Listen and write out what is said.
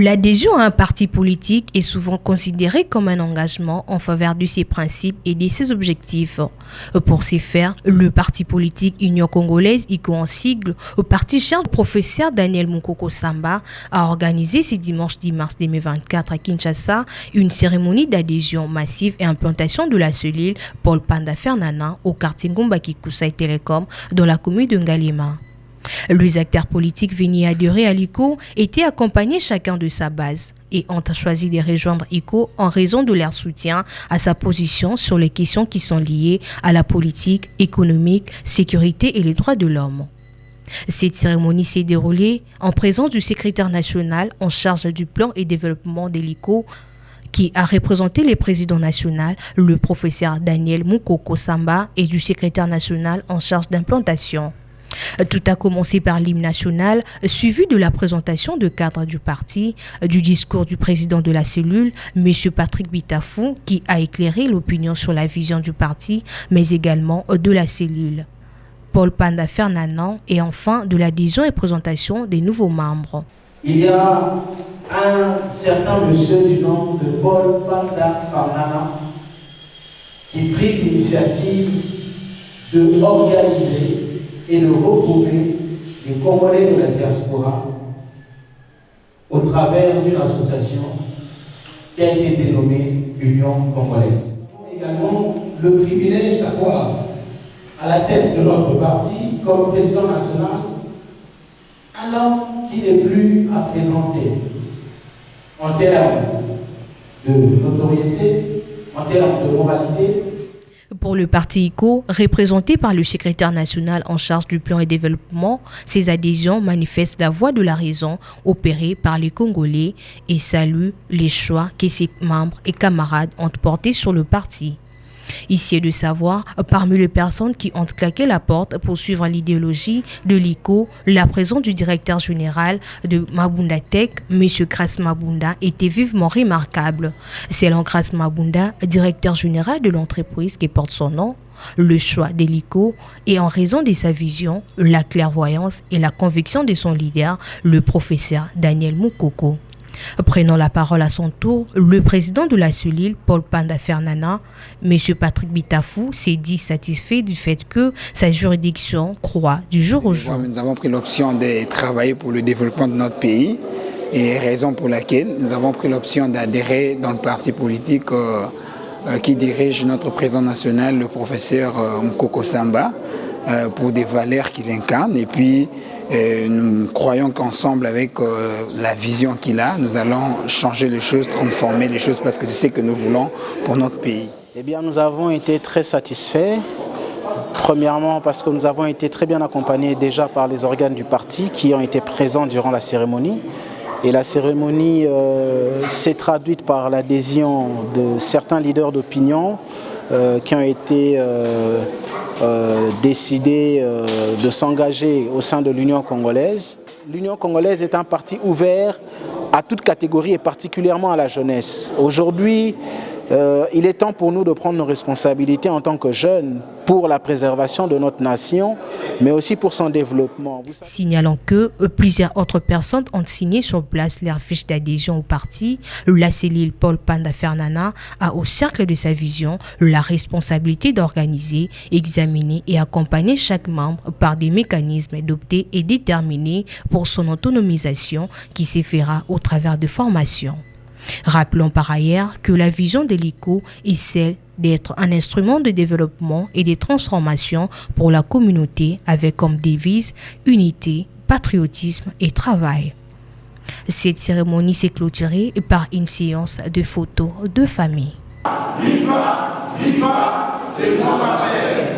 L'adhésion à un parti politique est souvent considérée comme un engagement en faveur de ses principes et de ses objectifs. Pour ce faire, le parti politique Union congolaise, ICO en sigle, au parti cher du professeur Daniel Mukoko Samba, a organisé ce dimanche 10 mars 2024 à Kinshasa une cérémonie d'adhésion massive et implantation de la cellule Paul Panda Fernana au quartier Ngombaki Kusai Telecom dans la commune de Ngalema. Les acteurs politiques venus adhérer à l'ICO étaient accompagnés chacun de sa base et ont choisi de rejoindre ICO en raison de leur soutien à sa position sur les questions qui sont liées à la politique, économique, sécurité et les droits de l'homme. Cette cérémonie s'est déroulée en présence du secrétaire national en charge du plan et développement de l'ICO qui a représenté le président national, le professeur Daniel Mukoko Samba, et du secrétaire national en charge d'implantation. Tout a commencé par l'hymne national, suivi de la présentation de cadre du parti, du discours du président de la cellule, M. Patrick Bitafou, qui a éclairé l'opinion sur la vision du parti, mais également de la cellule. Paul Panda Fernana et enfin de l'adhésion et présentation des nouveaux membres. Il y a un certain monsieur du nom de Paul Panda Fernana qui prit l'initiative de organiser et de regrouper les Congolais de la diaspora au travers d'une association qui a été dénommée Union congolaise. Également le privilège d'avoir à la tête de notre parti, comme président national, un homme qui n'est plus à présenter en termes de notoriété, en termes de moralité. Pour le parti ICO, représenté par le secrétaire national en charge du plan et développement, ces adhésions manifestent la voix de la raison opérée par les Congolais et saluent les choix que ses membres et camarades ont portés sur le parti. Ici est de savoir, parmi les personnes qui ont claqué la porte pour suivre l'idéologie de l'ICO, la présence du directeur général de Mabunda Tech, M. Kras Mabunda, était vivement remarquable. Selon Kras Mabunda, directeur général de l'entreprise qui porte son nom, le choix de l'ICO est en raison de sa vision, la clairvoyance et la conviction de son leader, le professeur Daniel Mukoko. Prenant la parole à son tour, le président de la cellule, Paul Panda Fernana, M. Patrick Bitafou, s'est dit satisfait du fait que sa juridiction croît du jour au jour. Nous avons pris l'option de travailler pour le développement de notre pays et raison pour laquelle nous avons pris l'option d'adhérer dans le parti politique qui dirige notre président national, le professeur Mukoko Samba, pour des valeurs qu'il incarne. Et puis, nous croyons qu'ensemble, avec la vision qu'il a, nous allons changer les choses, transformer les choses, parce que c'est ce que nous voulons pour notre pays. Eh bien, nous avons été très satisfaits. Premièrement, parce que nous avons été très bien accompagnés déjà par les organes du parti qui ont été présents durant la cérémonie. Et la cérémonie s'est traduite par l'adhésion de certains leaders d'opinion qui ont été décidé de s'engager au sein de l'Union congolaise. L'Union congolaise est un parti ouvert à toute catégorie et particulièrement à la jeunesse. Aujourd'hui, il est temps pour nous de prendre nos responsabilités en tant que jeunes pour la préservation de notre nation, mais aussi pour son développement. Signalant que plusieurs autres personnes ont signé sur place leur fiche d'adhésion au parti, la cellule Paul Panda Fernana a au cercle de sa vision la responsabilité d'organiser, examiner et accompagner chaque membre par des mécanismes adoptés et déterminés pour son autonomisation qui se fera au travers de formations. Rappelons par ailleurs que la vision de l'ICO est celle d'être un instrument de développement et de transformation pour la communauté avec comme devise unité, patriotisme et travail. Cette cérémonie s'est clôturée par une séance de photos de famille. Viva, viva, c'est mon affaire.